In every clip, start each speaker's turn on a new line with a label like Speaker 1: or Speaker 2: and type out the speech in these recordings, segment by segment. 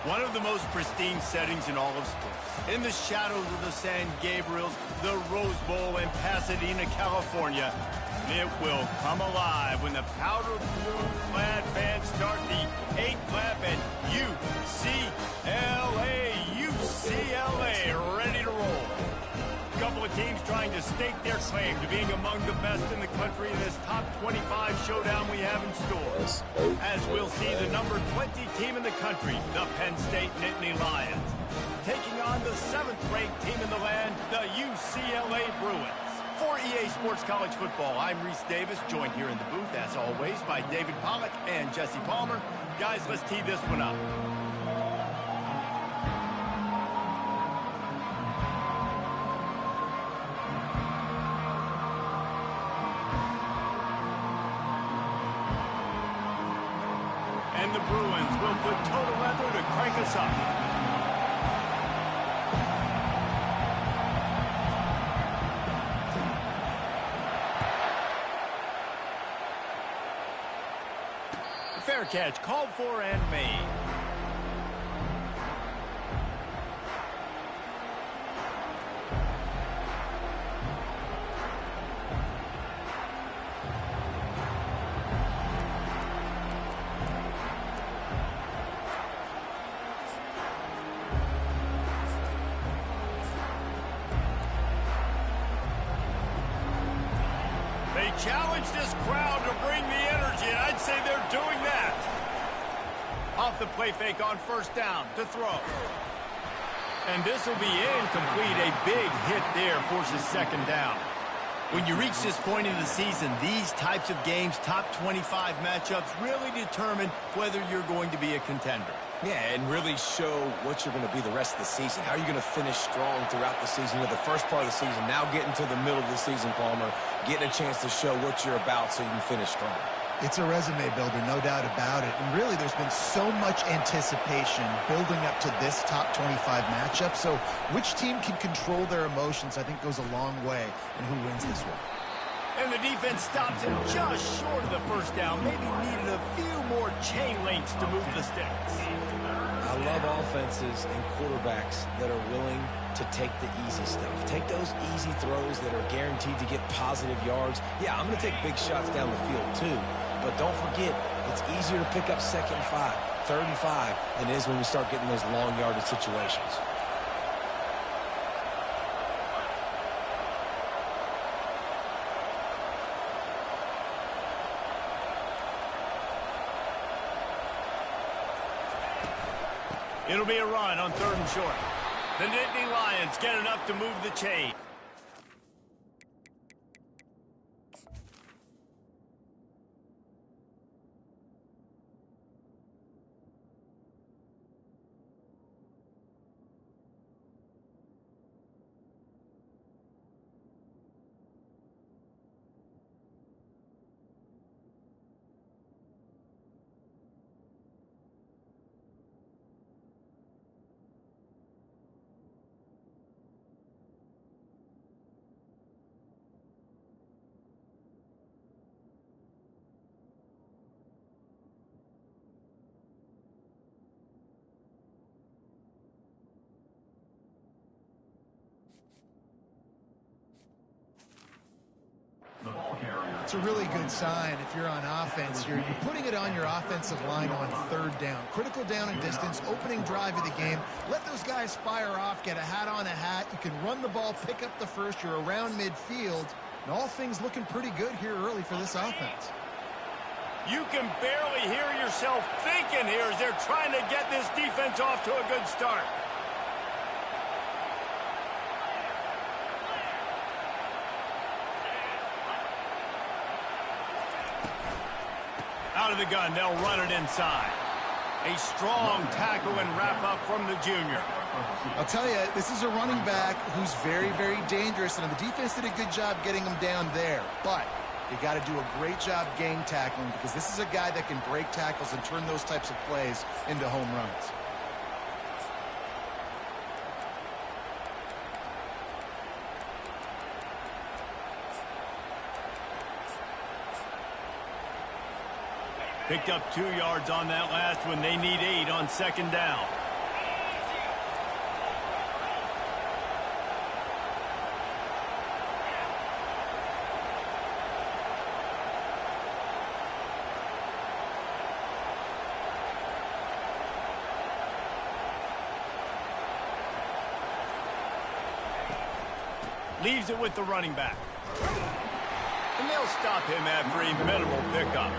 Speaker 1: One of the most pristine settings in all of sports. In the shadows of the San Gabriels, the Rose Bowl in Pasadena, California, it will come alive when the powder blue clad fans start the 8th lap and UCLA ready to roll. A couple of teams trying to stake their claim to being among the best in the country in this top 25 showdown we have in store. As we'll see the number 20 team in the country, the Penn State Nittany Lions, taking on the 7th-ranked team in the land, the UCLA Bruins. For EA Sports College Football, I'm Reese Davis, joined here in the booth, as always, by David Pollack and Jesse Palmer. Guys, let's tee this one up. And the Bruins will put total leather to crank us up. Fair catch, called for and made. They challenge this crowd to bring the energy, and I'd say they're doing that. Off the play fake on first down to throw. And this will be incomplete. A big hit there forces second down. When you reach this point in the season, these types of games, top 25 matchups, really determine whether you're going to be a contender.
Speaker 2: Yeah, and really show what you're going to be the rest of the season. How are you going to finish strong throughout the season? The first part of the season, now getting to the middle of the season, Palmer, getting a chance to show what you're about so you can finish strong.
Speaker 3: It's a resume builder, no doubt about it. And really, there's been so much anticipation building up to this top 25 matchup. So which team can control their emotions, I think, goes a long way in who wins this one.
Speaker 1: And the defense stops him just short of the first down. Maybe needed a few more chain links to move the sticks.
Speaker 2: I love offenses and quarterbacks that are willing to take the easy stuff. Take those easy throws that are guaranteed to get positive yards. Yeah, I'm going to take big shots down the field too. But don't forget, it's easier to pick up 2nd and 5, 3rd and 5 than it is when we start getting those long yardage situations.
Speaker 1: It'll be a run on 3rd and short. The Nittany Lions get enough to move the chain.
Speaker 3: It's a really good sign if you're on offense. You're putting it on your offensive line on third down. Critical down and distance, opening drive of the game. Let those guys fire off, get a hat on a hat. You can run the ball, pick up the first. You're around midfield. And all things looking pretty good here early for this offense.
Speaker 1: You can barely hear yourself thinking here as they're trying to get this defense off to a good start. Out of the gun, they'll run it inside. A strong tackle and wrap up from the junior.
Speaker 3: I'll tell you, this is a running back who's very, very dangerous, and the defense did a good job getting him down there. But you got to do a great job game tackling, because this is a guy that can break tackles and turn those types of plays into home runs.
Speaker 1: Picked up 2 yards on that last one. They need 8 on second down. Leaves it with the running back. And they'll stop him after a minimal pickup.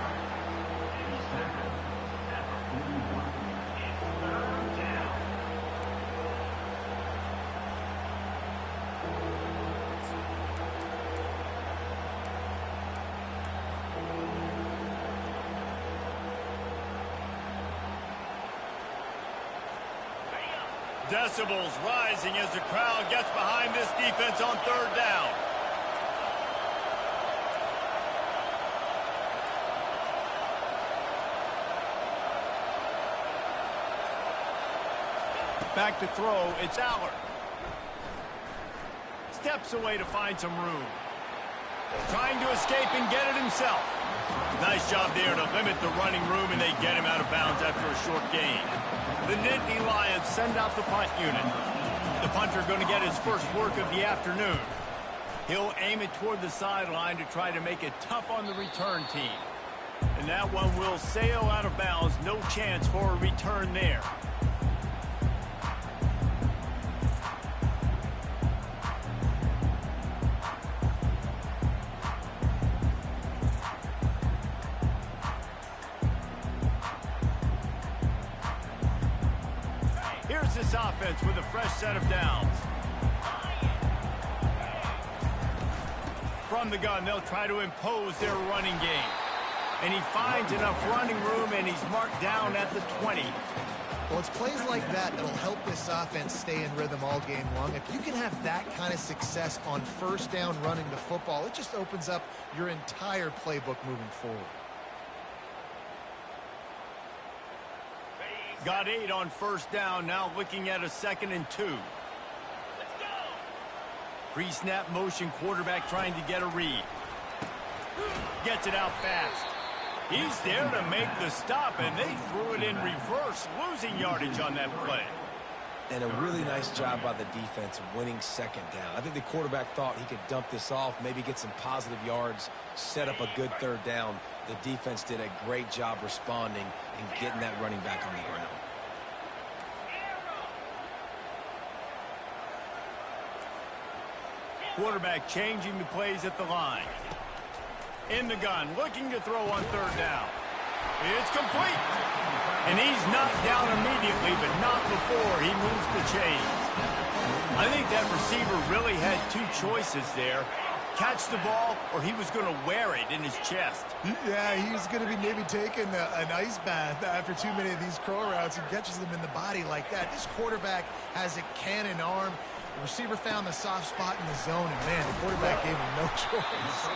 Speaker 1: Decibels rising as the crowd gets behind this defense on third down. Back to throw, it's Allard. Steps away to find some room. Trying to escape and get it himself. Nice job there to limit the running room, and they get him out of bounds after a short gain. The Nittany Lions send out the punt unit. The punter going to get his first work of the afternoon. He'll aim it toward the sideline to try to make it tough on the return team. And that one will sail out of bounds. No chance for a return there. Here's this offense with a fresh set of downs. From the gun, they'll try to impose their running game. And he finds enough running room, and he's marked down at the 20.
Speaker 3: Well, it's plays like that that'll help this offense stay in rhythm all game long. If you can have that kind of success on first down running the football, it just opens up your entire playbook moving forward.
Speaker 1: Got 8 on first down, now looking at a 2nd and 2. Pre-snap motion, quarterback trying to get a read. Gets it out fast. He's there to make the stop, and they threw it in reverse, losing yardage on that play.
Speaker 2: And a really nice job by the defense winning second down. I think the quarterback thought he could dump this off, maybe get some positive yards, set up a good third down. The defense did a great job responding and getting that running back on the ground.
Speaker 1: Quarterback changing the plays at the line. In the gun, looking to throw on third down. It's complete. And he's knocked down immediately, but not before he moves the chains. I think that receiver really had 2 choices there. Catch the ball, or he was going to wear it in his chest.
Speaker 3: Yeah, he's going to be maybe taking an ice bath after too many of these curl routes and catches them in the body like that. This quarterback has a cannon arm. The receiver found the soft spot in the zone, and man, the quarterback gave him no choice.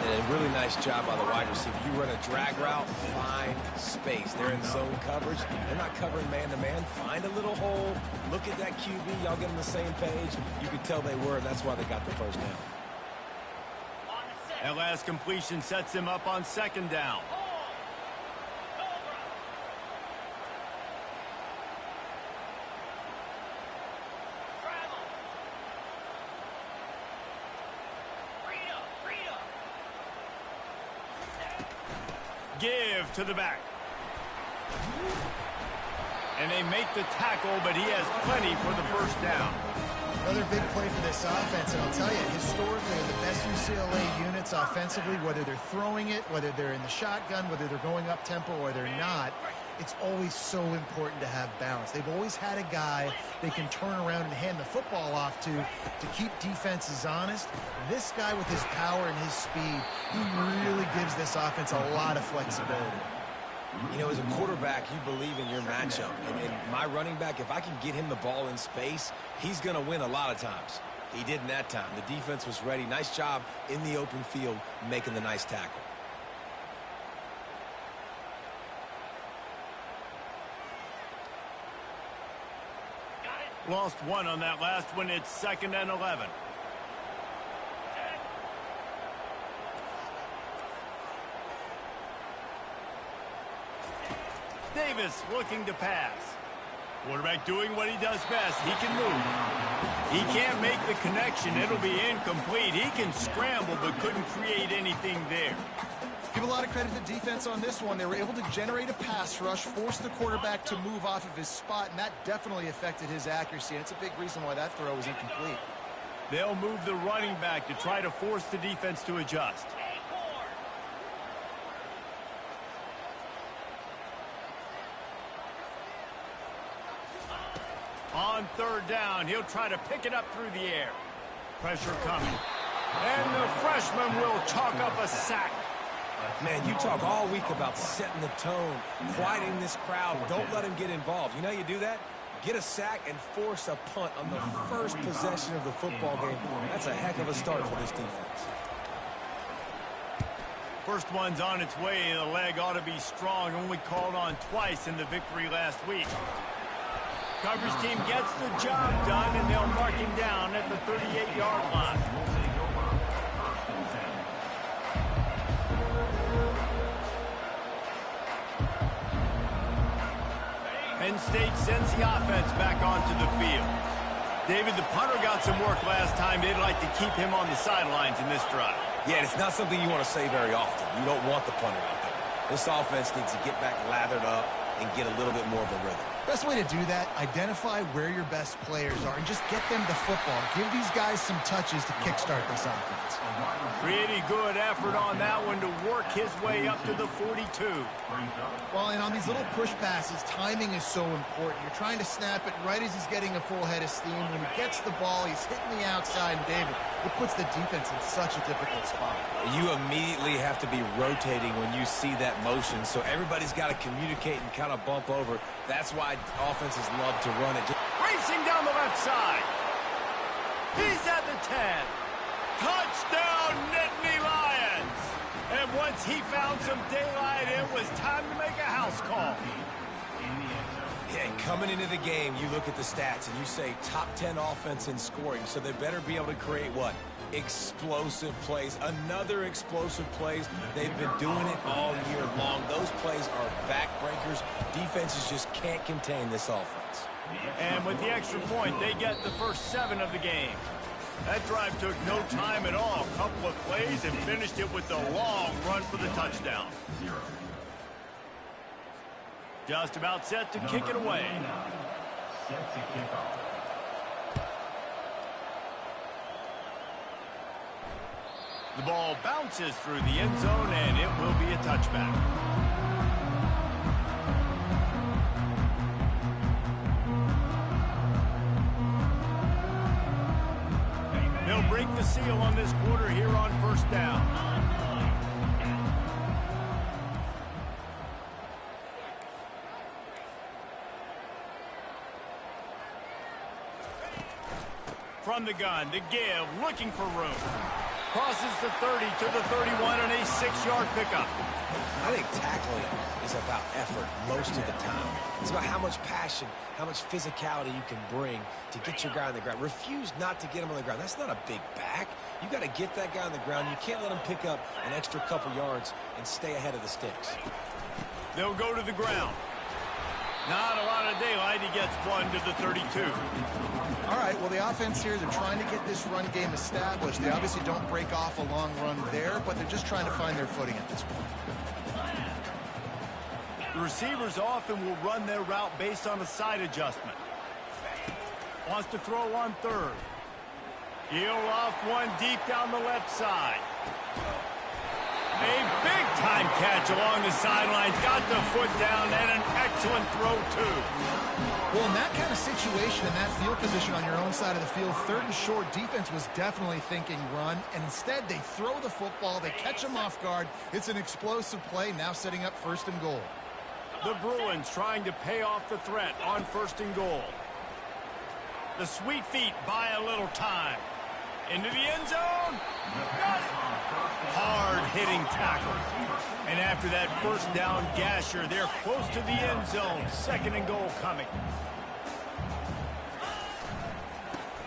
Speaker 2: And a really nice job by the wide receiver. You run a drag route, find space. They're in zone coverage. They're not covering man-to-man. Find a little hole. Look at that QB. Y'all get on the same page. You could tell they were, and that's why they got the first down.
Speaker 1: That last completion sets him up on second down. Give to the back. And they make the tackle, but he has plenty for the first down.
Speaker 3: Another big play for this offense, and I'll tell you, historically, the best UCLA units offensively, whether they're throwing it, whether they're in the shotgun, whether they're going up tempo or they're not, it's always so important to have balance. They've always had a guy they can turn around and hand the football off to keep defenses honest. This guy with his power and his speed, he really gives this offense a lot of flexibility.
Speaker 2: You know, as a quarterback, you believe in your matchup. And my running back, if I can get him the ball in space, he's going to win a lot of times. He did in that time. The defense was ready. Nice job in the open field making the nice tackle.
Speaker 1: Lost one on that last one. It's 2nd and 11. Davis looking to pass. Quarterback doing what he does best. He can move. He can't make the connection. It'll be incomplete. He can scramble but couldn't create anything there.
Speaker 3: Give a lot of credit to the defense on this one. They were able to generate a pass rush, force the quarterback to move off of his spot, and that definitely affected his accuracy. And it's a big reason why that throw was incomplete.
Speaker 1: They'll move the running back to try to force the defense to adjust. On 3rd down, he'll try to pick it up through the air. Pressure coming. And the freshman will chalk up a sack.
Speaker 2: Man, you talk all week about setting the tone, quieting this crowd. Don't let him get involved. You know how you do that? Get a sack and force a punt on the first possession of the football game. That's a heck of a start for this defense.
Speaker 1: First one's on its way. The leg ought to be strong. Only called on twice in the victory last week. Coverage team gets the job done, and they'll mark him down at the 38-yard line. Penn State sends the offense back onto the field. David, the punter got some work last time. They'd like to keep him on the sidelines in this drive.
Speaker 2: Yeah, it's not something you want to say very often. You don't want the punter out there. This offense needs to get back lathered up and get a little bit more of a rhythm.
Speaker 3: Best way to do that, identify where your best players are and just get them the football. Give these guys some touches to kickstart this offense.
Speaker 1: Pretty good effort on that one to work his way up to the 42.
Speaker 3: Well, and on these little push passes, timing is so important. You're trying to snap it right as he's getting a full head of steam. When he gets the ball, he's hitting the outside, and David, it puts the defense in such a difficult spot.
Speaker 2: You immediately have to be rotating when you see that motion, so everybody's got to communicate and kind of bump over. That's why offenses love to run it.
Speaker 1: Racing down the left side. He's at the 10. Touchdown, Nittany Lions! And once he found some daylight, it was time to make a house call.
Speaker 2: Yeah, and coming into the game, you look at the stats and you say top 10 offense in scoring, so they better be able to create what? Explosive plays. Another explosive plays. They've been doing it all year long. Those plays are backbreakers. Defenses just can't contain this offense.
Speaker 1: And with the extra point, they get the first 7 of the game. That drive took no time at all. A couple of plays and finished it with a long run for the touchdown. Just about set to kick it away. Set to kick off. The ball bounces through the end zone, and it will be a touchback. They'll break the seal on this quarter here on first down. From the gun, the give, looking for room. Crosses the 30 to the 31 on a 6-yard pickup.
Speaker 2: I think tackling is about effort most of the time. It's about how much passion, how much physicality you can bring to get your guy on the ground. Refuse not to get him on the ground. That's not a big back. You got to get that guy on the ground. You can't let him pick up an extra couple yards and stay ahead of the sticks.
Speaker 1: They'll go to the ground. Not a lot of daylight. He gets one to the 32.
Speaker 3: All right, well, the offense here, they're trying to get this run game established. They obviously don't break off a long run there, but they're just trying to find their footing at this point.
Speaker 1: The receivers often will run their route based on a side adjustment. Wants to throw on third. He'll off one deep down the left side. A big-time catch along the sidelines. Got the foot down and an excellent throw, too.
Speaker 3: Well, in that kind of situation, in that field position on your own side of the field, third and short, defense was definitely thinking run, and instead they throw the football, they catch him off guard. It's an explosive play, now setting up first and goal.
Speaker 1: The Bruins trying to pay off the threat on first and goal. The sweet feet buy a little time. Into the end zone. Got it. Hard-hitting tackle. And after that first down gasher, they're close to the end zone. Second and goal coming.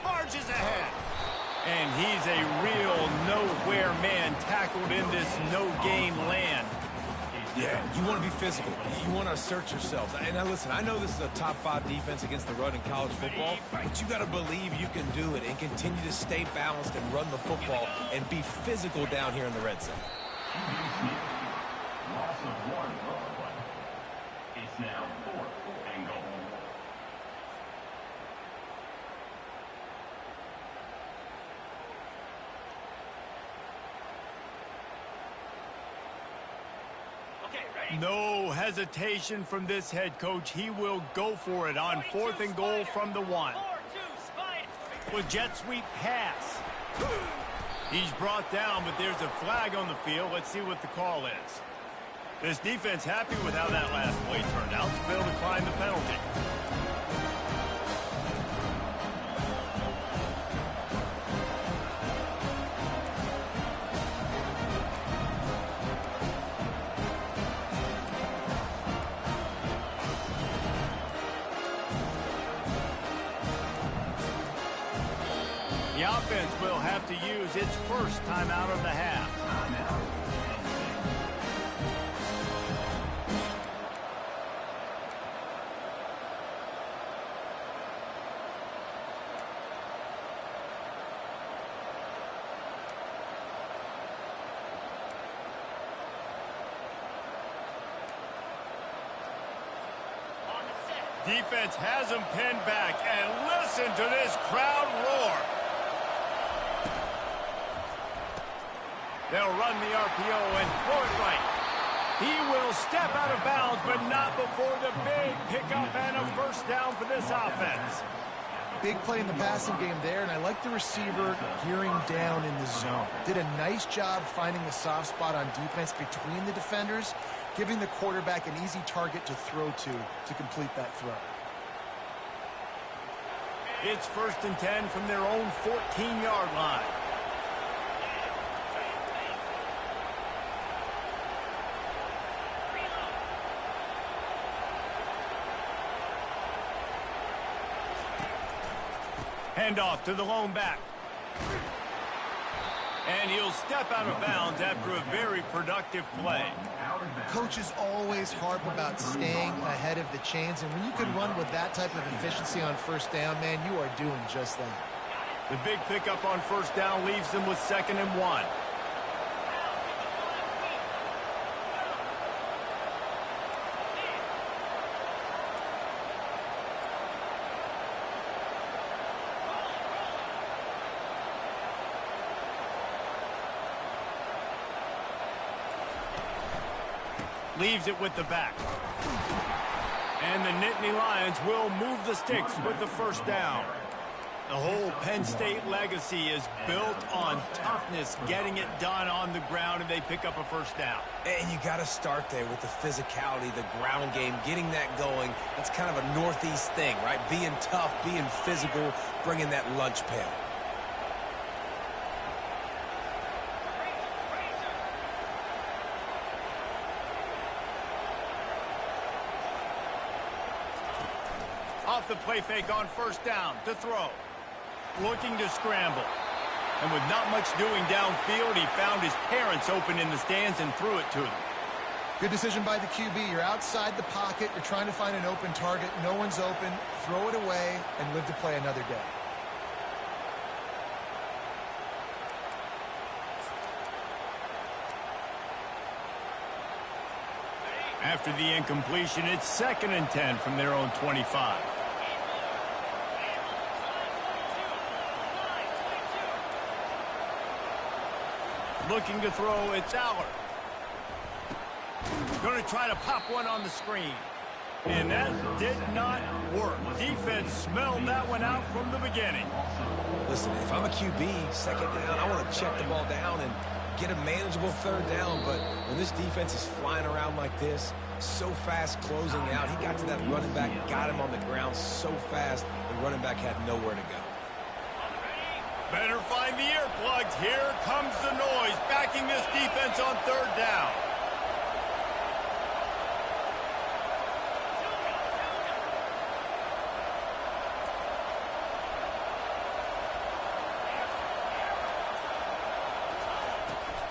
Speaker 1: Marches ahead. And he's a real nowhere man tackled in this no-gain land.
Speaker 2: Yeah, you want to be physical. You want to assert yourselves. And now listen, I know this is a top 5 defense against the run in college football, but you got to believe you can do it and continue to stay balanced and run the football and be physical down here in the red zone.
Speaker 4: Loss of 1 on the play. It's now 4th and goal.
Speaker 1: No hesitation from this head coach. He will go for it on 4th and goal from the 1. With jet sweep pass. He's brought down, but there's a flag on the field. Let's see what the call is. This defense happy with how that last play turned out, so they'll decline the penalty. The offense will have to use its first timeout of the half. Defense has him pinned back, and listen to this crowd roar. They'll run the RPO and throw it right. He will step out of bounds, but not before the big pickup and a first down for this offense.
Speaker 3: Big play in the passing game there, and I like the receiver gearing down in the zone. Did a nice job finding the soft spot on defense between the defenders, giving the quarterback an easy target to throw to complete that throw.
Speaker 1: It's 1st and 10 from their own 14-yard line. Handoff to the lone back. And he'll step out of bounds after a very productive play.
Speaker 3: Coaches always harp about staying ahead of the chains, and when you can run with that type of efficiency on first down, man, you are doing just that.
Speaker 1: The big pickup on first down leaves them with 2nd and 1. Leaves it with the back. And the Nittany Lions will move the sticks with the first down. The whole Penn State legacy is built on toughness, getting it done on the ground, and they pick up a first down.
Speaker 2: And you got to start there with the physicality, the ground game, getting that going. That's kind of a Northeast thing, right? Being tough, being physical, bringing that lunch pail.
Speaker 1: Off the play fake on first down to throw. Looking to scramble. And with not much doing downfield, he found his parents open in the stands and threw it to them.
Speaker 3: Good decision by the QB. You're outside the pocket. You're trying to find an open target. No one's open. Throw it away and live to play another day.
Speaker 1: After the incompletion, it's 2nd and 10 from their own 25. Looking to throw, it's Aller. Going to try to pop one on the screen. And that did not work. Defense smelled that one out from the beginning.
Speaker 2: Listen, if I'm a QB, 2nd down, I want to check the ball down and get a manageable 3rd down. But when this defense is flying around like this, so fast closing out, he got to that running back, got him on the ground so fast, the running back had nowhere to go.
Speaker 1: Better find the earplugs. Here comes the noise, backing this defense on 3rd down.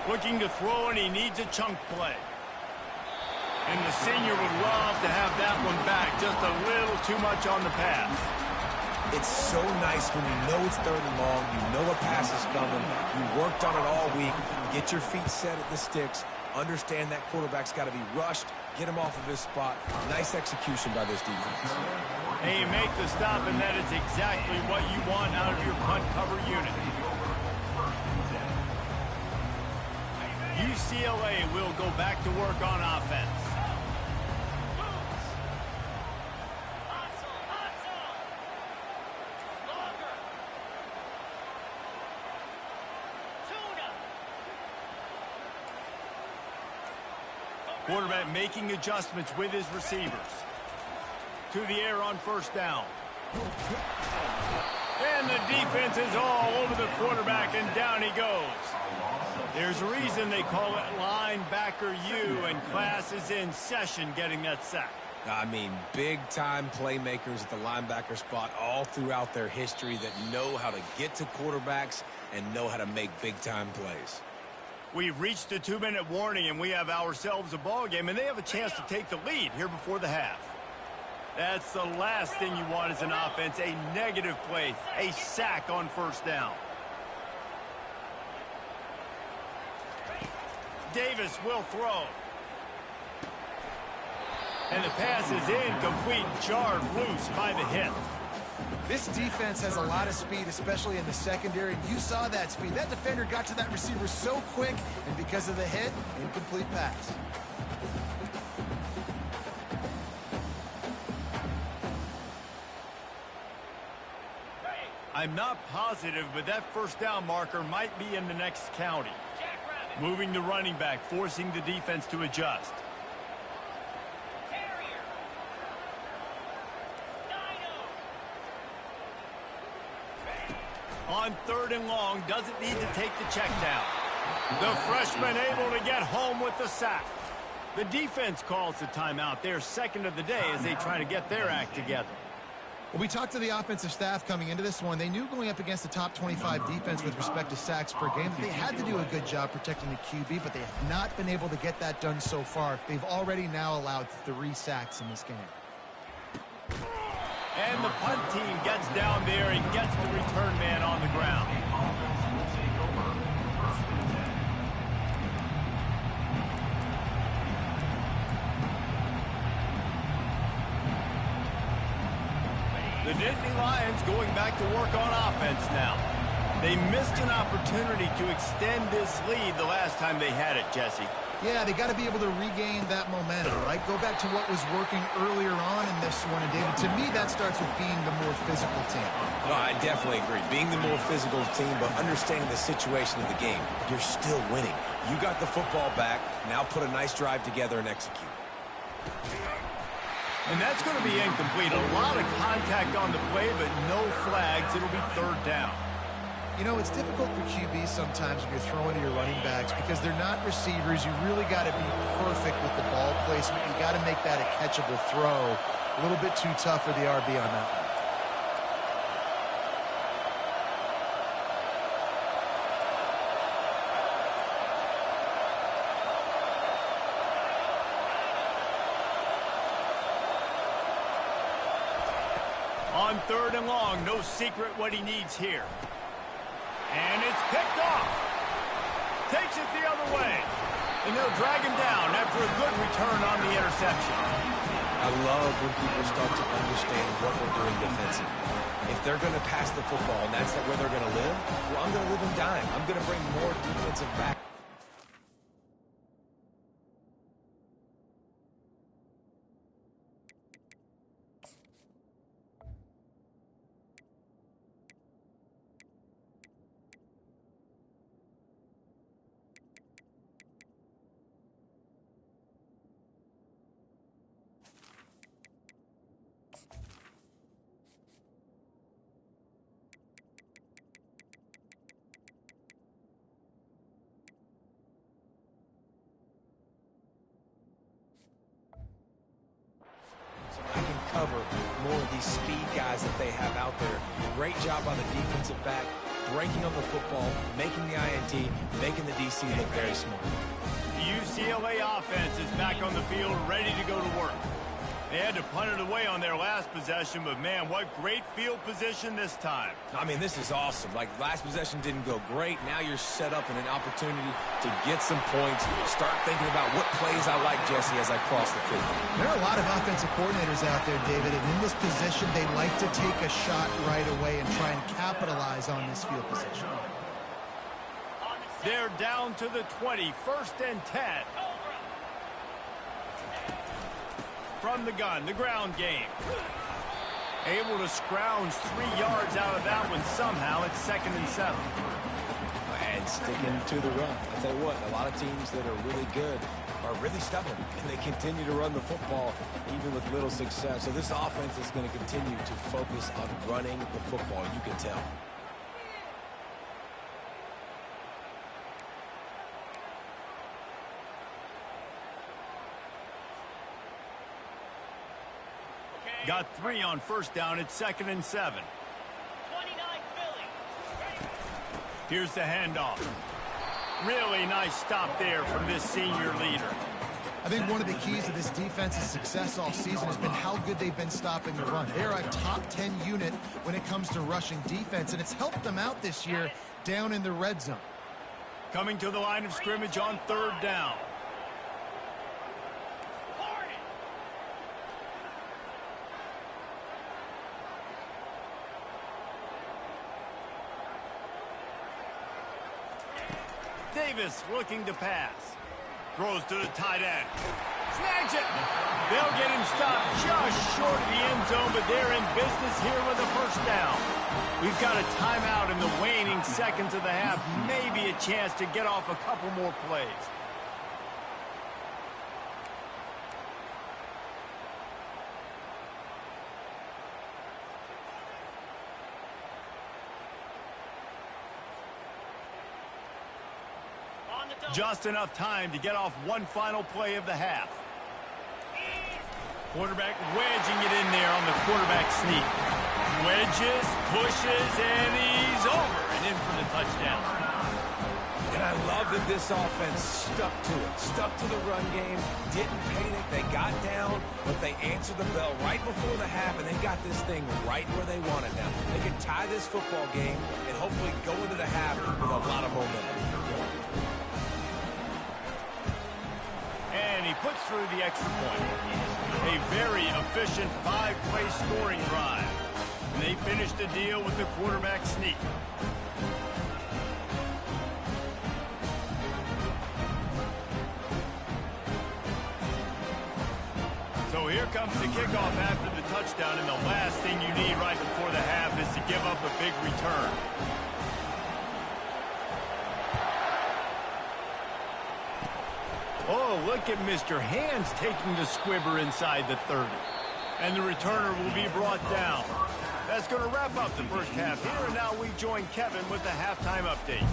Speaker 1: Looking to throw, and he needs a chunk play. And the senior would love to have that one back. Just a little too much on the pass.
Speaker 2: It's so nice when you know it's 3rd and long, you know a pass is coming, you worked on it all week, get your feet set at the sticks, understand that quarterback's got to be rushed, get him off of his spot. Nice execution by this defense.
Speaker 1: And you make the stop, and that is exactly what you want out of your punt cover unit. UCLA will go back to work on offense. Quarterback making adjustments with his receivers. To the air on 1st down. And the defense is all over the quarterback, and down he goes. There's a reason they call it linebacker U, and class is in session getting that sack.
Speaker 2: I mean, big-time playmakers at the linebacker spot all throughout their history that know how to get to quarterbacks and know how to make big-time plays.
Speaker 1: We've reached the 2-minute warning, and we have ourselves a ball game, and they have a chance to take the lead here before the half. That's the last thing you want as an offense, a negative play, a sack on 1st down. Davis will throw. And the pass is incomplete, jarred loose by the hit.
Speaker 3: This defense has a lot of speed, especially in the secondary. You saw that speed. That defender got to that receiver so quick, and because of the hit, incomplete pass.
Speaker 1: I'm not positive, but that 1st down marker might be in the next county. Moving the running back, forcing the defense to adjust. On 3rd and long, doesn't need to take the check down. The freshman able to get home with the sack. The defense calls the timeout. They're 2nd of the day as they try to get their act together.
Speaker 3: Well, we talked to the offensive staff coming into this one. They knew going up against the top 25 defense with respect to sacks per game that they had to do a good job protecting the QB, but they have not been able to get that done so far. They've already now allowed 3 sacks in this game.
Speaker 1: And the punt team gets down there and gets the return man on the ground. The Nittany Lions going back to work on offense now. They missed an opportunity to extend this lead the last time they had it, Jesse.
Speaker 3: Yeah, they got to be able to regain that momentum, right? Go back to what was working earlier on in this one. And, David, to me, that starts with being the more physical team.
Speaker 2: No, I definitely agree. Being the more physical team, but understanding the situation of the game. You're still winning. You got the football back. Now put a nice drive together and execute.
Speaker 1: And that's going to be incomplete. A lot of contact on the play, but no flags. It'll be 3rd down.
Speaker 3: You know, it's difficult for QBs sometimes when you're throwing to your running backs because they're not receivers. You really got to be perfect with the ball placement. You got to make that a catchable throw. A little bit too tough for the RB on that one.
Speaker 1: On 3rd and long, no secret what he needs here. And it's picked off. Takes it the other way. And they'll drag him down after a good return on the interception.
Speaker 2: I love when people start to understand what we're doing defensively. If they're going to pass the football and that's where they're going to live, well, I'm going to live and dime. I'm going to bring more defensive back. I can cover more of these speed guys that they have out there. Great job by the defensive back, breaking on the football, making the INT, making the DC look very smart.
Speaker 1: The UCLA offense is back on the field, ready to go to work. They had to punt it away on their last possession, but man, what great field position this time.
Speaker 2: I mean, this is awesome. Like, last possession didn't go great. Now you're set up in an opportunity to get some points. Start thinking about what plays I like, Jesse, as I cross the field.
Speaker 3: There are a lot of offensive coordinators out there, David, and in this position, they like to take a shot right away and try and capitalize on this field position.
Speaker 1: They're down to the 20, 1st and 10. From the gun, the ground game. Able to scrounge 3 yards out of that one somehow. It's 2nd and 7.
Speaker 2: And sticking to the run. I'll tell you what, a lot of teams that are really good are really stubborn, and they continue to run the football even with little success. So this offense is going to continue to focus on running the football, you can tell.
Speaker 1: Got 3 on 1st down. It's 2nd and 7.
Speaker 5: 29 Philly.
Speaker 1: Here's the handoff. Really nice stop there from this senior leader.
Speaker 3: I think one of the keys to this defense's success all season has been how good they've been stopping the run. They're a top 10 unit when it comes to rushing defense, and it's helped them out this year down in the red zone.
Speaker 1: Coming to the line of scrimmage on 3rd down. Davis looking to pass. Throws to the tight end. Snags it. They'll get him stopped just short of the end zone, but they're in business here with a 1st down. We've got a timeout in the waning seconds of the half. Maybe a chance to get off a couple more plays. Just enough time to get off one final play of the half. Quarterback wedging it in there on the quarterback sneak. Wedges, pushes, and he's over and in for the touchdown.
Speaker 2: And I love that this offense stuck to it, stuck to the run game, didn't panic. They got down, but they answered the bell right before the half, and they got this thing right where they want it now. They can tie this football game and hopefully go into the half with a lot of momentum.
Speaker 1: And he puts through the extra point. A very efficient 5-play scoring drive. And they finish the deal with the quarterback sneak. So here comes the kickoff after the touchdown, and the last thing you need right before the half is to give up a big return. Oh, look at Mr. Hands taking the squibber inside the 30. And the returner will be brought down. That's going to wrap up the first half here, and now we join Kevin with the halftime update.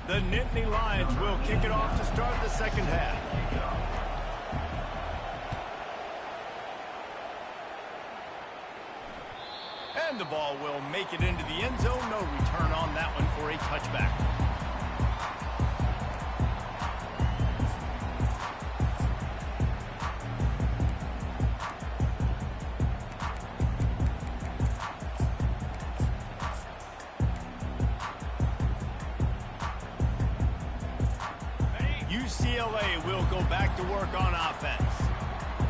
Speaker 1: The Nittany Lions will kick it off to start the second half. And the ball will make it into the end zone. No return on that one for a touchback. UCLA will go back to work on offense.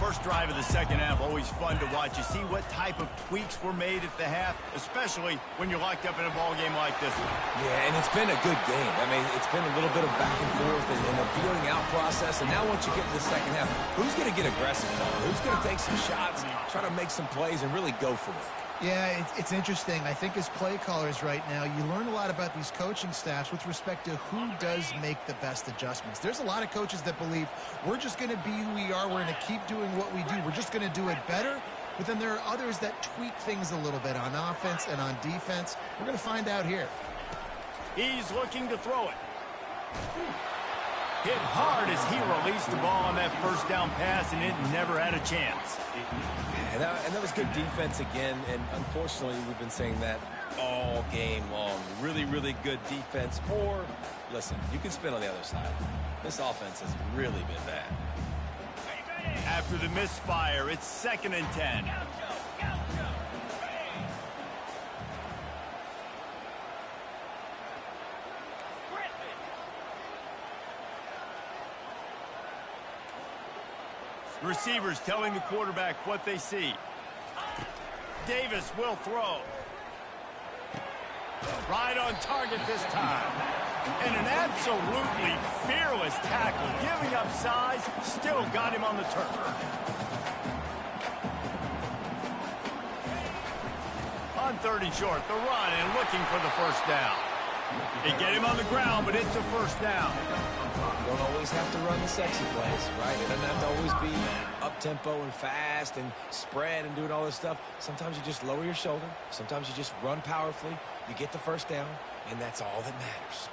Speaker 1: First drive of the second half, always fun to watch. You see what type of tweaks were made at the half, especially when you're locked up in a ball game like this one.
Speaker 2: Yeah, and it's been a good game. I mean, it's been a little bit of back and forth and a feeling out process. And now once you get to the second half, who's going to get aggressive? Who's going to take some shots, try to make some plays, and really go for it?
Speaker 3: Yeah, it's interesting. I think as play callers right now, you learn a lot about these coaching staffs with respect to who does make the best adjustments. There's a lot of coaches that believe we're just going to be who we are. We're going to keep doing what we do. We're just going to do it better. But then there are others that tweak things a little bit on offense and on defense. We're going to find out here.
Speaker 1: He's looking to throw it. Hit hard as he released the ball on that first down pass, and it never had a chance.
Speaker 2: And that was good defense again, and unfortunately we've been saying that all game long. Really, really good defense. Or, listen, you can spin on the other side. This offense has really been bad.
Speaker 1: After the misfire, it's 2nd and 10. Receivers telling the quarterback what they see. Davis will throw. Right on target this time. And an absolutely fearless tackle. Giving up size, still got him on the turf. On 3rd and short, the run and looking for the first down. They get him on the ground, but it's a first down.
Speaker 2: You don't always have to run the sexy plays, right? It doesn't have to always be up-tempo and fast and spread and doing all this stuff. Sometimes you just lower your shoulder. Sometimes you just run powerfully. You get the first down, and that's all that matters.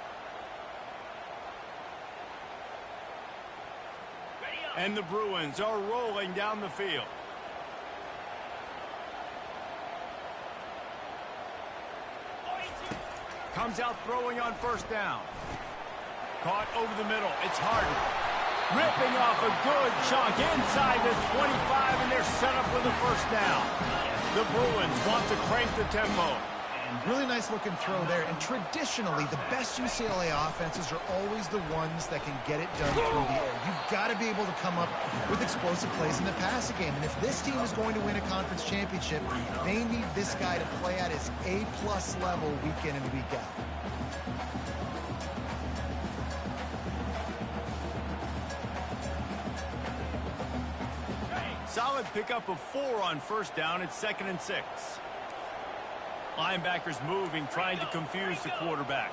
Speaker 1: And the Bruins are rolling down the field. Comes out throwing on first down. Caught over the middle. It's Harden. Ripping off a good chunk inside the 25, and they're set up for the first down. The Bruins want to crank the tempo.
Speaker 3: Really nice looking throw there. And traditionally, the best UCLA offenses are always the ones that can get it done through the air. You've got to be able to come up with explosive plays in the passing game. And if this team is going to win a conference championship, they need this guy to play at his A-plus level week in and week out.
Speaker 1: Solid pickup of 4 on first down. It's 2nd and 6. Linebackers moving, trying to confuse the quarterback.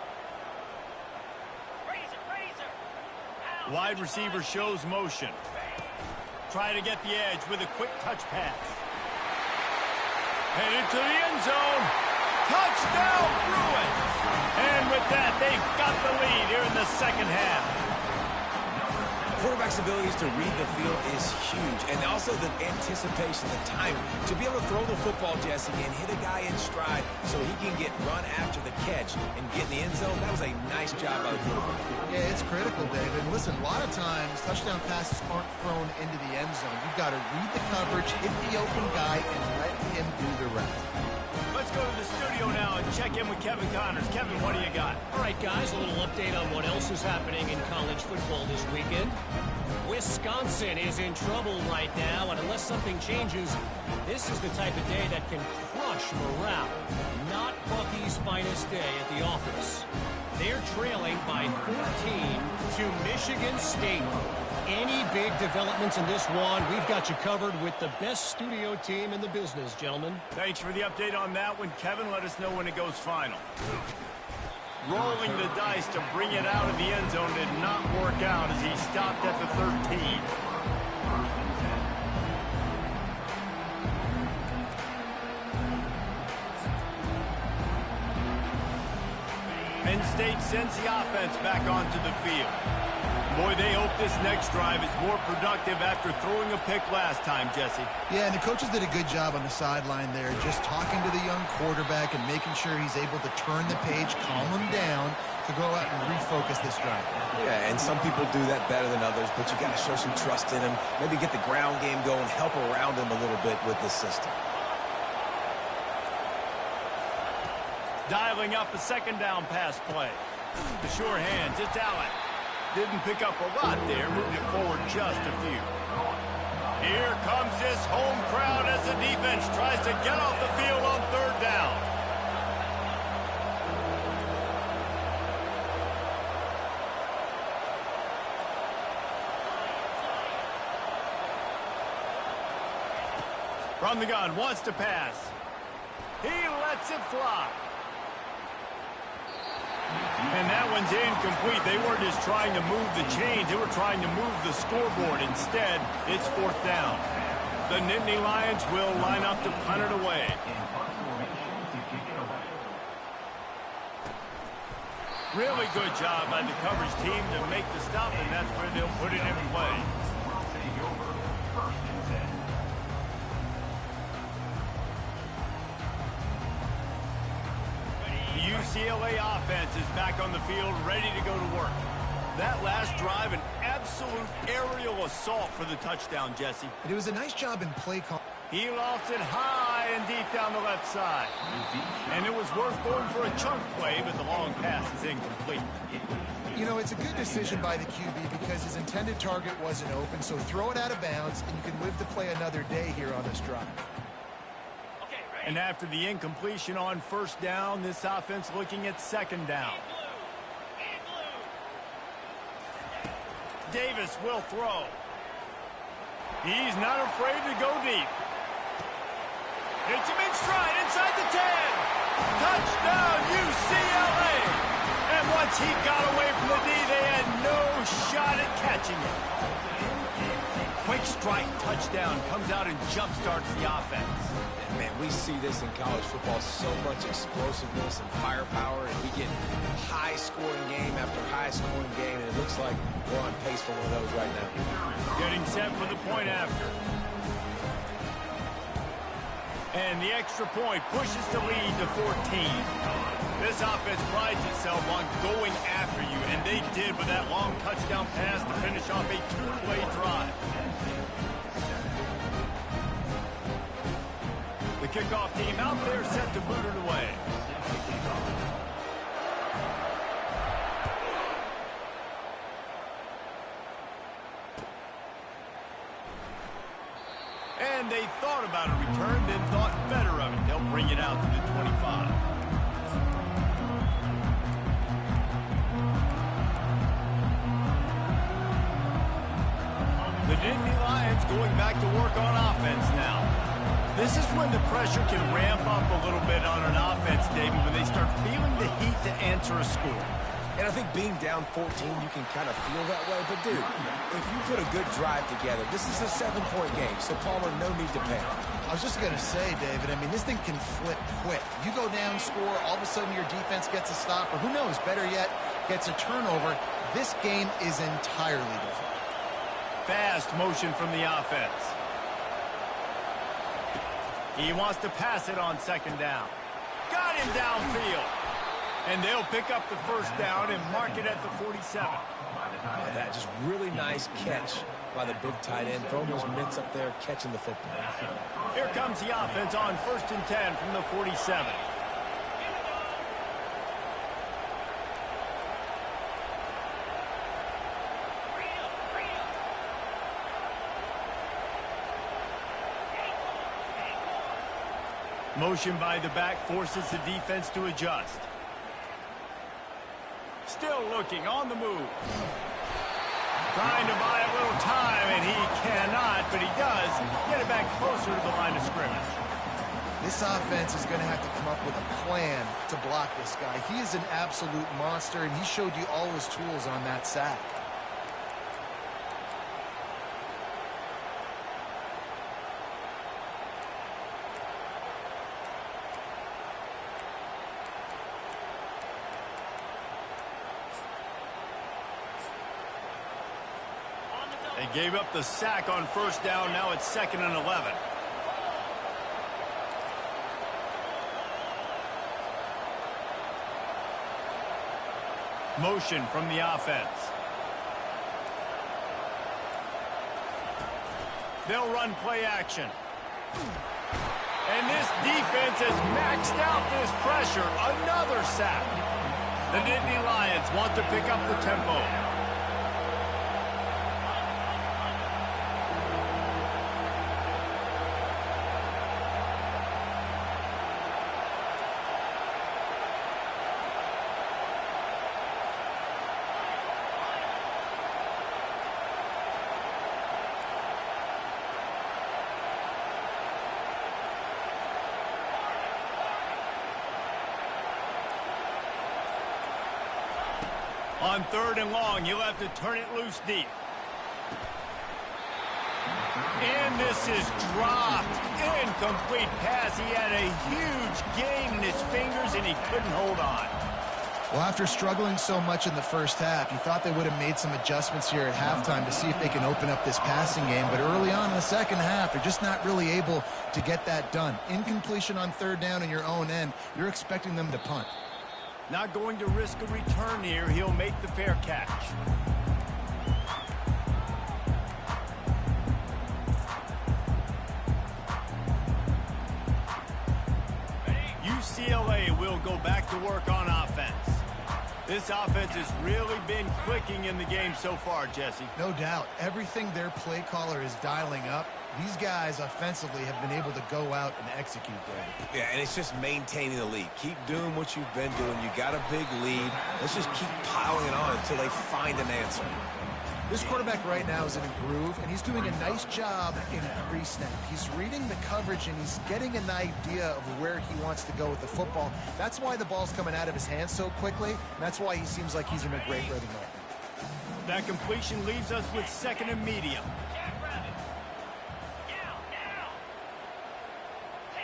Speaker 1: Wide receiver shows motion. Try to get the edge with a quick touch pass. Headed to the end zone. Touchdown, Bruins! And with that, they've got the lead here in the second half.
Speaker 2: Quarterback's abilities to read the field is huge, and also the anticipation, the timing. To be able to throw the football, Jesse, and hit a guy in stride so he can get run after the catch and get in the end zone, that was a nice job by the quarterback.
Speaker 3: Yeah, it's critical, David. And listen, a lot of times, touchdown passes aren't thrown into the end zone. You've got to read the coverage, hit the open guy, and let him do the rest.
Speaker 1: Let's go to the studio now and check in with Kevin Connors. Kevin, what do you got?
Speaker 5: All right, guys, a little update on what else is happening in college football this weekend. Wisconsin is in trouble right now, and unless something changes, this is the type of day that can crush morale. Not Bucky's finest day at the office. They're trailing by 14 to Michigan State. Any big developments in this one, we've got you covered with the best studio team in the business, gentlemen.
Speaker 1: Thanks for the update on that one. Kevin, let us know when it goes final. Rolling the dice to bring it out of the end zone did not work out as he stopped at the 13. Penn State sends the offense back onto the field. Boy, they hope this next drive is more productive after throwing a pick last time, Jesse.
Speaker 3: Yeah, and the coaches did a good job on the sideline there, just talking to the young quarterback and making sure he's able to turn the page, calm him down, to go out and refocus this drive.
Speaker 2: Yeah, and some people do that better than others, but you got to show some trust in him, maybe get the ground game going, help around him a little bit with this system.
Speaker 1: Dialing up a second down pass play. The sure hands, it's Allen. Didn't pick up a lot there, moved it forward just a few. Here comes this home crowd as the defense tries to get off the field on third down. From the gun, wants to pass. He lets it fly. And that one's incomplete. They weren't just trying to move the chains. They were trying to move the scoreboard. Instead, it's fourth down. The Nittany Lions will line up to punt it away. Really good job by the coverage team to make the stop, and that's where they'll put it in play. The UCLA offense is back on the field, ready to go to work. That last drive, an absolute aerial assault for the touchdown, Jesse.
Speaker 3: But it was a nice job in play call.
Speaker 1: He lofts it high and deep down the left side. And it was worth going for a chunk play, but the long pass is incomplete.
Speaker 3: You know, it's a good decision by the QB because his intended target wasn't open, so throw it out of bounds, and you can live to play another day here on this drive.
Speaker 1: And after the incompletion on first down, this offense looking at second down. Davis will throw. He's not afraid to go deep. Hits him in stride inside the 10. Touchdown, UCLA. And once he got away from the D, they had no shot at catching it. Quick strike touchdown comes out and jump-starts the offense.
Speaker 2: And man, we see this in college football, so much explosiveness and firepower, and we get high-scoring game after high-scoring game, and it looks like we're on pace for one of those right now.
Speaker 1: Getting set for the point after. And the extra point pushes the lead to 14. This offense prides itself on going after you, and they did with that long touchdown pass to finish off a two-play drive. The kickoff team out there set to boot it away. And they thought about a return, then thought better of it. They'll bring it out to the 25. The Nittany Lions going back to work on offense now. This is when the pressure can ramp up a little bit on an offense, David, when they start feeling the heat to answer a score.
Speaker 2: And I think being down 14, you can kind of feel that way. But, dude, if you put a good drive together, this is a 7-point game. So, Palmer, no need to panic.
Speaker 3: I was just going to say, David, I mean, this thing can flip quick. You go down, score, all of a sudden your defense gets a stop, or who knows, better yet, gets a turnover. This game is entirely different.
Speaker 1: Fast motion from the offense. He wants to pass it on second down. Got him downfield. And they'll pick up the first down and mark it at the 47.
Speaker 2: That just really nice catch by the big tight end. Throwing those mitts up there, catching the football.
Speaker 1: Here comes the offense on 1st and 10 from the 47. Motion by the back forces the defense to adjust. Still looking on the move. Trying to buy a little time, and he cannot, but he does get it back closer to the line of scrimmage.
Speaker 3: This offense is going to have to come up with a plan to block this guy. He is an absolute monster, and he showed you all his tools on that sack.
Speaker 1: They gave up the sack on first down. Now it's 2nd and 11. Motion from the offense. They'll run play action. And this defense has maxed out this pressure. Another sack. The Nittany Lions want to pick up the tempo. On 3rd and long, he'll have to turn it loose deep. And this is dropped. Incomplete pass. He had a huge gain in his fingers, and he couldn't hold on.
Speaker 3: Well, after struggling so much in the first half, you thought they would have made some adjustments here at halftime to see if they can open up this passing game. But early on in the second half, they're just not really able to get that done. Incompletion on 3rd down in your own end, you're expecting them to punt.
Speaker 1: Not going to risk a return here. He'll make the fair catch. UCLA will go back to work on offense. This offense has really been clicking in the game so far, Jesse.
Speaker 3: No doubt. Everything their play caller is dialing up, these guys offensively have been able to go out and execute there.
Speaker 2: Yeah, and it's just maintaining the lead. Keep doing what you've been doing. You got a big lead. Let's just keep piling it on until they find an answer.
Speaker 3: This quarterback right now is in a groove, and he's doing a nice job in pre-snap. He's reading the coverage, and he's getting an idea of where he wants to go with the football. That's why the ball's coming out of his hands so quickly, and that's why he seems like he's in a great rhythm right now.
Speaker 1: That completion leaves us with 2nd and medium.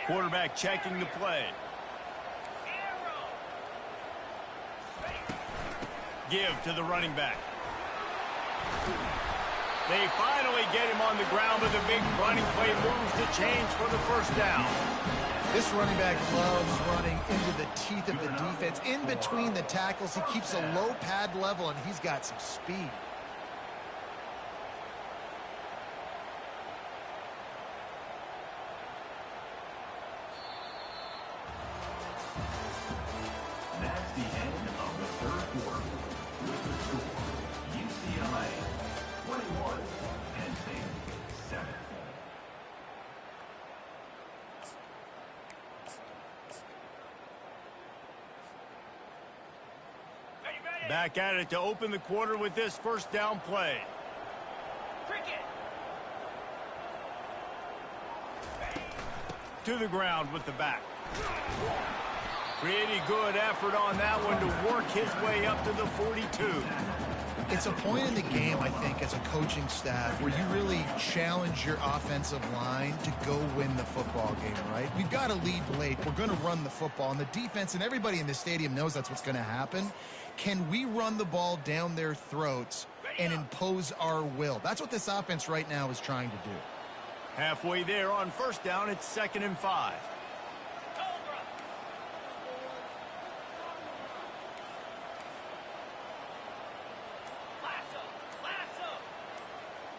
Speaker 1: Quarterback checking the play. Give to the running back. They finally get him on the ground, but the big running play moves the change for the 1st down.
Speaker 3: This running back loves running into the teeth of the defense. In between the tackles, he keeps a low pad level, and he's got some speed.
Speaker 4: That's the end of the 3rd quarter. With the score, UCLA 21, Penn State 7.
Speaker 1: Back at it to open the quarter with this 1st down play. To the ground with the back. Pretty good effort on that one to work his way up to the 42.
Speaker 3: It's a point in the game, I think, as a coaching staff where you really challenge your offensive line to go win the football game, right? We've got to lead late. We're going to run the football. And the defense and everybody in the stadium knows that's what's going to happen. Can we run the ball down their throats and impose our will? That's what this offense right now is trying to do.
Speaker 1: Halfway there on 1st down, it's 2nd and 5.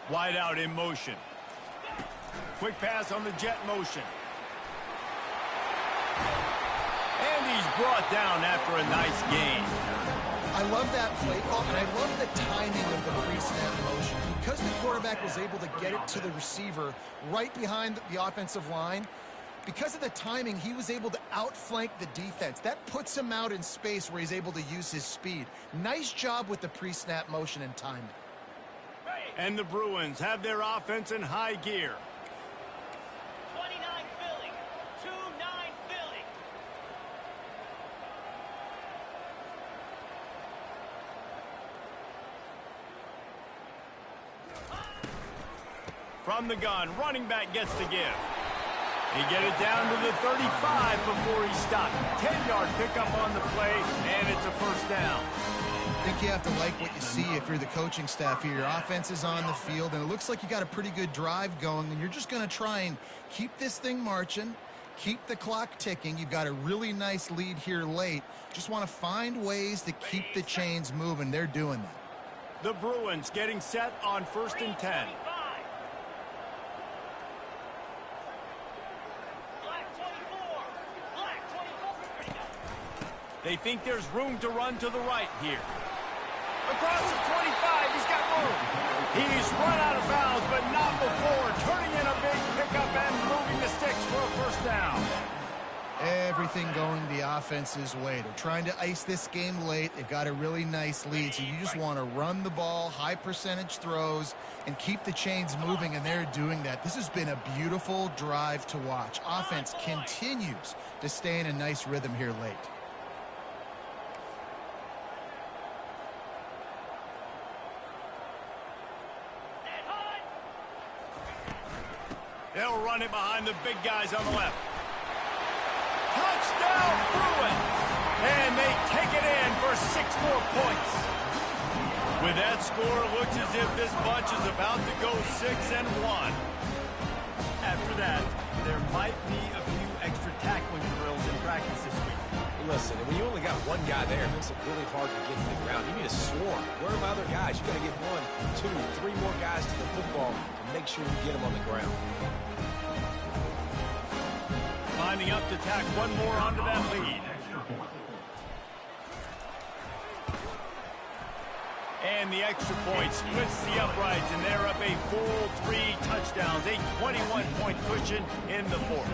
Speaker 1: Wide out in motion. Quick pass on the jet motion. And he's brought down after a nice gain.
Speaker 3: I love that play call, and I love the timing of the pre-snap motion. Because the quarterback was able to get it to the receiver right behind the offensive line, because of the timing, he was able to outflank the defense. That puts him out in space where he's able to use his speed. Nice job with the pre-snap motion and timing.
Speaker 1: And the Bruins have their offense in high gear.
Speaker 5: 29 Philly, 2-9 Philly.
Speaker 1: From the gun, running back gets to give. He get it down to the 35 before he stopped. 10-yard pickup on the play, and it's a 1st down.
Speaker 3: I think you have to like what you see if you're the coaching staff here. Your offense is on the field, and it looks like you got a pretty good drive going, and you're just going to try and keep this thing marching, keep the clock ticking. You've got a really nice lead here late. Just want to find ways to keep the chains moving. They're doing that.
Speaker 1: The Bruins getting set on 1st and 10. They think there's room to run to the right here. Across the 25, he's got room. He's run out of bounds, but not before. Turning in a big pickup and moving the sticks for a 1st down.
Speaker 3: Everything going the offense's way. They're trying to ice this game late. They've got a really nice lead, so you just want to run the ball, high percentage throws, and keep the chains moving, and they're doing that. This has been a beautiful drive to watch. Offense continues to stay in a nice rhythm here late.
Speaker 1: run it behind the big guys on the left. Touchdown, Bruin! And they take it in for 6 more points. With that score, it looks as if this bunch is about to go 6-1. After that, there might be a few extra tackling drills in practice this week.
Speaker 2: Listen, when you only got one guy there, it makes it really hard to get to the ground. You need a swarm. Where are my other guys? You got to get 1, 2, 3 more guys to the football and make sure you get them on the ground.
Speaker 1: Lining up to tack one more onto that lead. And the extra point splits the uprights, and they're up a full 3 touchdowns, a 21-point cushion in the fourth.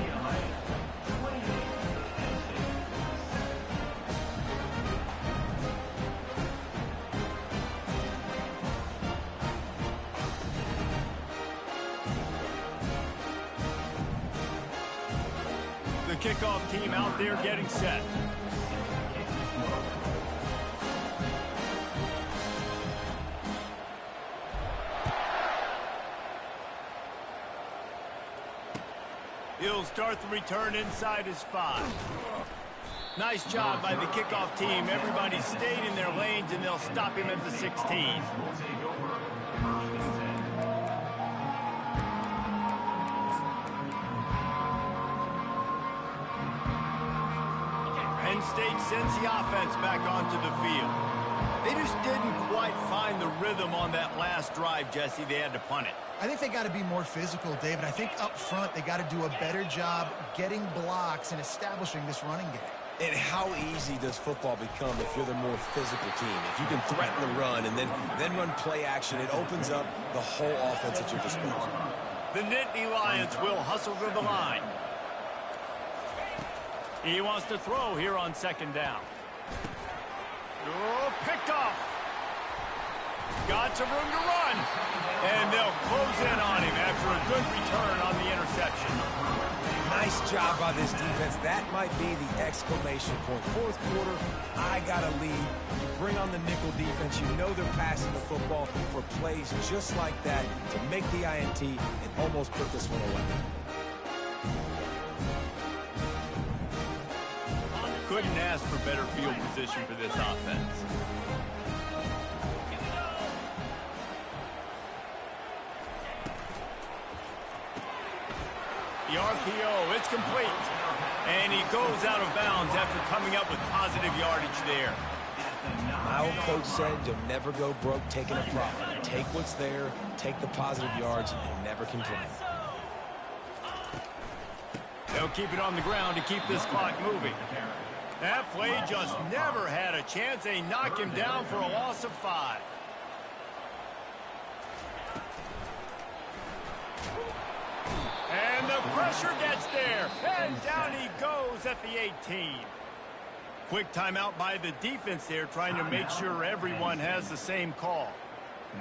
Speaker 1: The kickoff team out there getting set. He'll start the return inside his 5. Nice job by the kickoff team. Everybody stayed in their lanes, and they'll stop him at the 16. Penn State sends the offense back onto the field. They just didn't quite find the rhythm on that last drive, Jesse. They had to punt it.
Speaker 3: I think they got to be more physical, David. I think up front they got to do a better job getting blocks and establishing this running game.
Speaker 2: And how easy does football become if you're the more physical team? If you can threaten the run and then run play action, it opens up the whole offense at your disposal.
Speaker 1: The Nittany Lions will hustle to the line. He wants to throw here on 2nd down. Oh, picked off. Got some room to run. And they'll close in on him after a good return on the interception.
Speaker 2: Nice job by this defense. That might be the exclamation point. 4th quarter, I got a lead. You bring on the nickel defense. You know they're passing the football for plays just like that to make the INT and almost put this one away.
Speaker 1: Couldn't ask for better field position for this offense. The RPO, it's complete. And he goes out of bounds after coming up with positive yardage there.
Speaker 2: My old coach said you'll never go broke taking a profit. Take what's there, take the positive yards, and never complain.
Speaker 1: They'll keep it on the ground to keep this clock moving. That play just never had a chance. They knock him down for a loss of 5. And the pressure gets there. And down he goes at the 18. Quick timeout by the defense there, trying to make sure everyone has the same call.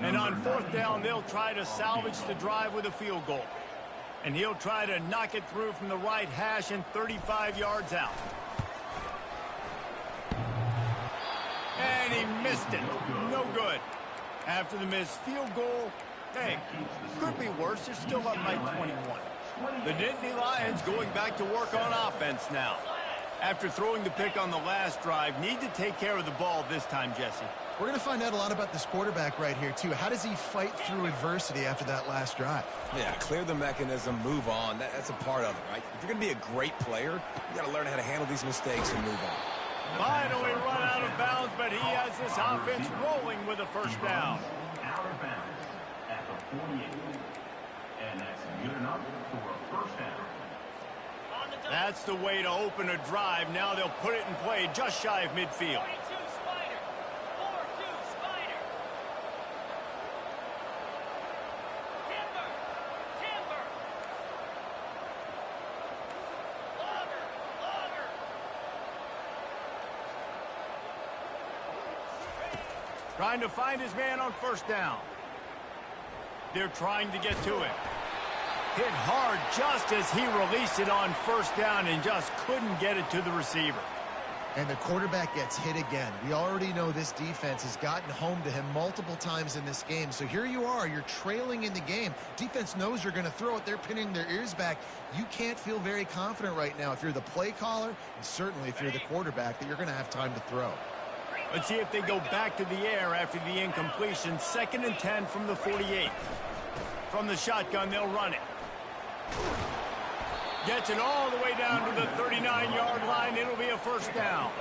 Speaker 1: And on 4th down, they'll try to salvage the drive with a field goal. And he'll try to knock it through from the right hash and 35 yards out. And he missed it. No good. After the missed field goal, hey, could be worse. They're still up by 21. The Nittany Lions going back to work on offense now. After throwing the pick on the last drive, need to take care of the ball this time, Jesse.
Speaker 3: We're going to find out a lot about this quarterback right here, too. How does he fight through adversity after that last drive?
Speaker 2: Yeah, clear the mechanism, move on. That's a part of it, right? If you're going to be a great player, you got to learn how to handle these mistakes and move on.
Speaker 1: Finally run out of bounds, but he has this offense rolling with a 1st down.
Speaker 4: Out of bounds at the 48. And that's good enough for a 1st down.
Speaker 1: That's the way to open a drive. Now they'll put it in play just shy of midfield.
Speaker 5: 42 Spider. 4-2 Spider. Timber. Timber. Logger.
Speaker 1: Trying to find his man on 1st down. They're trying to get to it. Hit hard just as he released it on 1st down and just couldn't get it to the receiver.
Speaker 3: And the quarterback gets hit again. We already know this defense has gotten home to him multiple times in this game. So here you are, you're trailing in the game. Defense knows you're going to throw it. They're pinning their ears back. You can't feel very confident right now if you're the play caller, and certainly if you're the quarterback, that you're going to have time to throw.
Speaker 1: Let's see if they go back to the air after the incompletion. 2nd and 10 from the 48. From the shotgun, they'll run it. Gets it all the way down to the 39-yard line. It'll be a first down.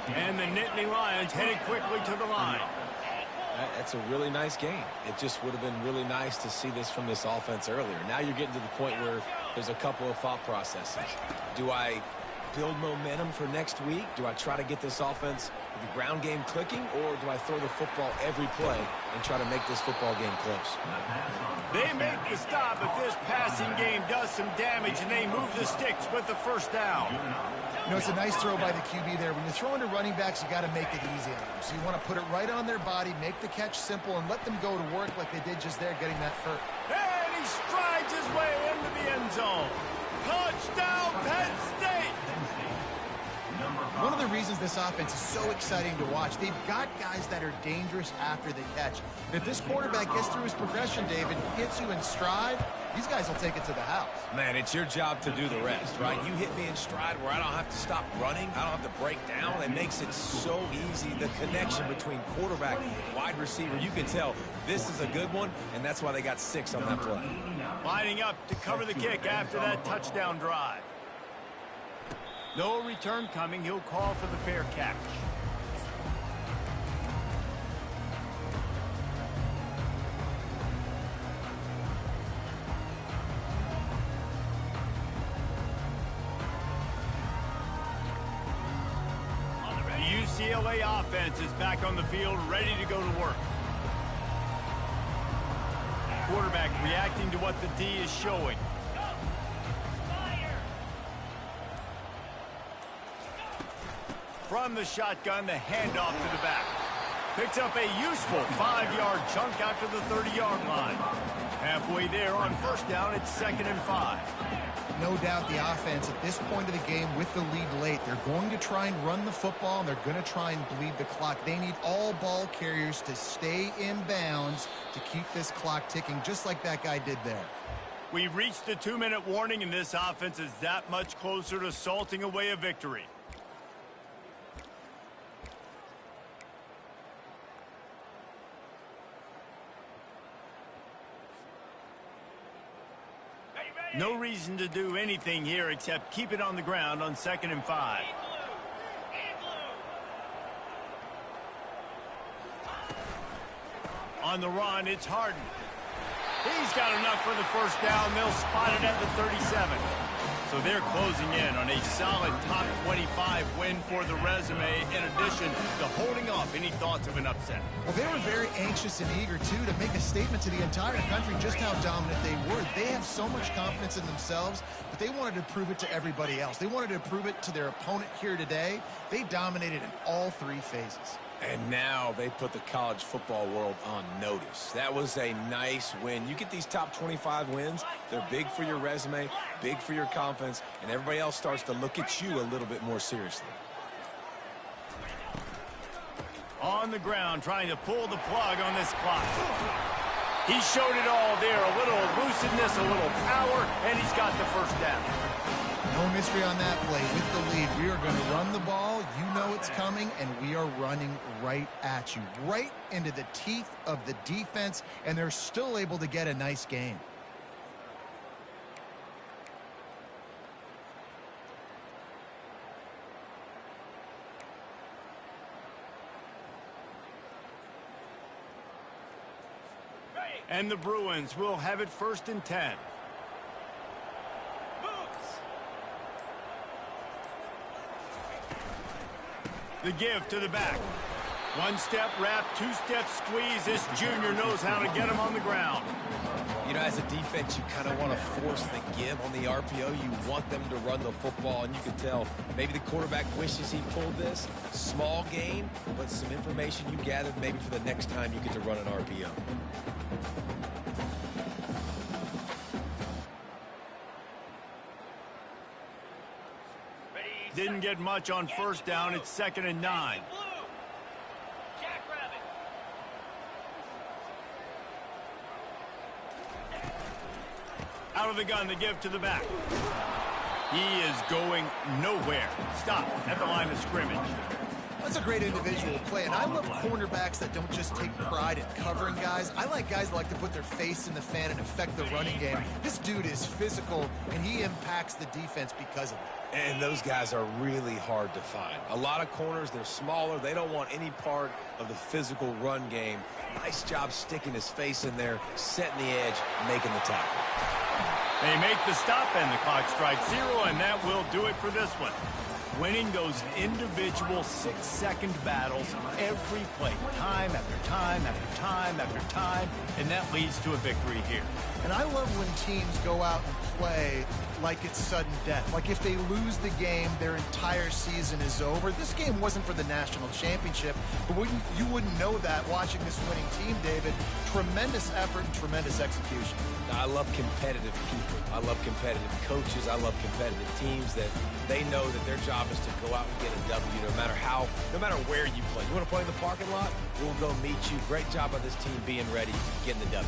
Speaker 1: And the Nittany Lions headed quickly to the line.
Speaker 2: That's a really nice game. It just would have been really nice to see this from this offense earlier. Now you're getting to the point where there's a couple of thought processes. Do I build momentum for next week? Do I try to get this offense, the ground game clicking, or do I throw the football every play and try to make this football game close?
Speaker 1: They make the stop, but this passing game does some damage, and they move the sticks with the first down.
Speaker 3: You know, it's a nice throw by the QB there. When you're throwing to running backs, you got to make it easy on them. So you want to put it right on their body, make the catch simple, and let them go to work like they did just there, getting that first.
Speaker 1: And he strides his way into the end zone. Touchdown, Penn State!
Speaker 3: One of the reasons this offense is so exciting to watch, they've got guys that are dangerous after the catch. And if this quarterback gets through his progression, David, hits you in stride, these guys will take it to the house.
Speaker 2: Man, it's your job to do the rest, right? You hit me in stride where I don't have to stop running. I don't have to break down. It makes it so easy. The connection between quarterback and wide receiver, you can tell this is a good one, and that's why they got 6 on that play.
Speaker 1: Lining up to cover the kick after that touchdown drive. No return coming. He'll call for the fair catch. The UCLA offense is back on the field, ready to go to work. Quarterback reacting to what the D is showing. From the shotgun, the handoff to the back. Picks up a useful 5-yard chunk out to the 30-yard line. Halfway there on first down, it's 2nd and 5.
Speaker 3: No doubt the offense at this point of the game with the lead late, they're going to try and run the football, and they're going to try and bleed the clock. They need all ball carriers to stay in bounds to keep this clock ticking, just like that guy did there.
Speaker 1: We've reached the 2-minute warning, and this offense is that much closer to salting away a victory. No reason to do anything here except keep it on the ground on 2nd and 5. On the run, it's Harden. He's got enough for the first down. They'll spot it at the 37. So they're closing in on a solid top 25 win for the resume, in addition to holding off any thoughts of an upset.
Speaker 3: Well, they were very anxious and eager, too, to make a statement to the entire country just how dominant they were. They have so much confidence in themselves, but they wanted to prove it to everybody else. They wanted to prove it to their opponent here today. They dominated in all 3 phases.
Speaker 2: And now they put the college football world on notice. That was a nice win. You get these top 25 wins, they're big for your resume, big for your confidence, and everybody else starts to look at you a little bit more seriously.
Speaker 1: On the ground, trying to pull the plug on this clock. He showed it all there, a little elusiveness, a little power, and he's got the first down.
Speaker 3: No mystery on that play. With the lead, we are going to run the ball. You know it's coming, and we are running right at you, right into the teeth of the defense, and they're still able to get a nice game.
Speaker 1: And the Bruins will have it 1st and 10. The give to the back. 1-step wrap, 2-step squeeze. This junior knows how to get him on the ground.
Speaker 2: You know, as a defense, you kind of want to force the give on the RPO. You want them to run the football, and you can tell maybe the quarterback wishes he pulled this. Small gain, but some information you gathered maybe for the next time you get to run an RPO.
Speaker 1: Didn't get much on first down. It's 2nd and 9. Out of the gun to give to the back. He is going nowhere. Stop at the line of scrimmage.
Speaker 3: That's a great individual play, and I love cornerbacks that don't just take pride in covering guys. I like guys that like to put their face in the fan and affect the running game. This dude is physical, and he impacts the defense because of it.
Speaker 2: And those guys are really hard to find. A lot of corners, they're smaller. They don't want any part of the physical run game. Nice job sticking his face in there, setting the edge, making the tackle.
Speaker 1: They make the stop, and the clock strikes 0, and that will do it for this one. Winning those individual 6-second battles every play, time after time after time after time, and that leads to a victory here.
Speaker 3: And I love when teams go out and play like it's sudden death. Like if they lose the game, their entire season is over. This game wasn't for the national championship, but you wouldn't know that watching this winning team, David. Tremendous effort and tremendous execution.
Speaker 2: I love competitive people. I love competitive coaches. I love competitive teams that they know that their job is to go out and get a W no matter where you play. You want to play in the parking lot? We'll go meet you. Great job by this team being ready, getting the W.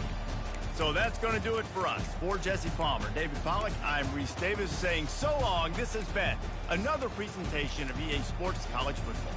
Speaker 1: So that's going to do it for us. For Jesse Palmer, David Pollack, I'm Reese Davis saying so long. This has been another presentation of EA Sports College Football.